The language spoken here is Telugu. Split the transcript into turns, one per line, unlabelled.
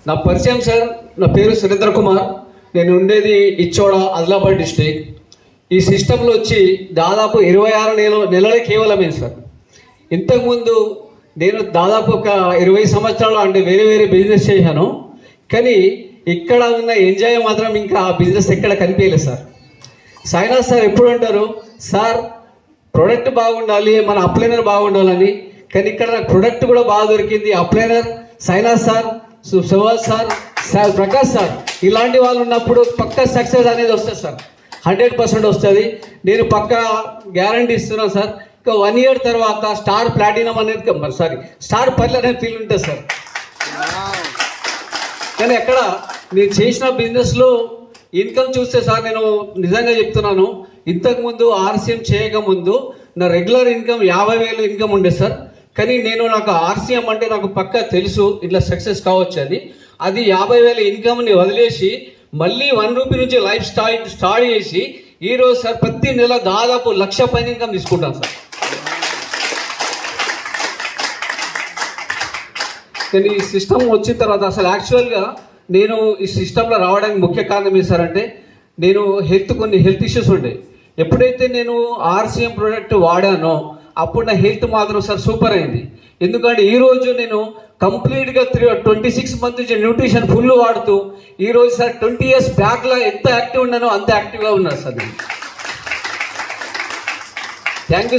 నా పరిచయం సార్, నా పేరు సురేంద్ర కుమార్. నేను ఉండేది ఇచ్చోడ, ఆదిలాబాద్ డిస్ట్రిక్ట్. ఈ సిస్టంలో వచ్చి దాదాపు 26 నెలలే కేవలమే సార్. ఇంతకుముందు నేను దాదాపు ఒక 20 సంవత్సరాలు అంటే వేరే వేరే బిజినెస్ చేశాను. కానీ ఇక్కడ ఉన్న ఎంజాయ్ మాత్రం ఇంకా ఆ బిజినెస్ ఎక్కడ కనిపించలేదు సార్. సాయినాథ్ సార్ ఎప్పుడు అంటారు, సార్ ప్రొడక్ట్ బాగుండాలి, మన అప్లైనర్ బాగుండాలని. కానీ ఇక్కడ నాకు ప్రొడక్ట్ కూడా బాగా దొరికింది. అప్లైనర్ Sainath sir, Subhash sir, Prakash sir, ఇలాంటి వాళ్ళు ఉన్నప్పుడు పక్కా సక్సెస్ అనేది వస్తుంది సార్. 100% వస్తుంది. నేను పక్కా గ్యారంటీ ఇస్తున్నాను సార్. ఇంకా 1 year తర్వాత స్టార్ ప్లాటినం అనేది స్టార్ పర్ల్ అనేది ఫీల్ ఉంటుంది సార్. కానీ ఎక్కడ నేను చేసిన బిజినెస్లో ఇన్కమ్ చూస్తే సార్, నేను నిజంగా చెప్తున్నాను, ఇంతకుముందు RCM చేయకముందు నా రెగ్యులర్ ఇన్కమ్ 50,000 ఇన్కమ్ ఉండే సార్. కానీ నాకు RCM అంటే నాకు పక్కా తెలుసు ఇట్లా సక్సెస్ కావచ్చు అని. అది 50,000 ఇన్కమ్ని వదిలేసి మళ్ళీ 1 రూపీ నుంచి లైఫ్ స్టార్ట్ చేసి ఈరోజు సార్ ప్రతి నెల దాదాపు 1,00,000 పైన ఇన్కమ్ తీసుకుంటాను సార్. కానీ ఈ సిస్టమ్ వచ్చిన తర్వాత అసలు యాక్చువల్గా నేను ఈ సిస్టంలో రావడానికి ముఖ్య కారణం ఏం సార్ అంటే, నేను కొన్ని హెల్త్ ఇష్యూస్ ఉండే. ఎప్పుడైతే నేను RCM ప్రోడక్ట్ వాడానో అప్పుడు నా హెల్త్ మాత్రం సార్ సూపర్ అయింది. ఎందుకంటే ఈరోజు నేను కంప్లీట్గా 26 months నుంచి న్యూట్రిషన్ ఫుల్ వాడుతూ ఈరోజు సార్ 20 years బ్యాక్లో ఎంత యాక్టివ్ ఉన్నానో అంత యాక్టివ్గా ఉన్నాను సార్. Thank you sir.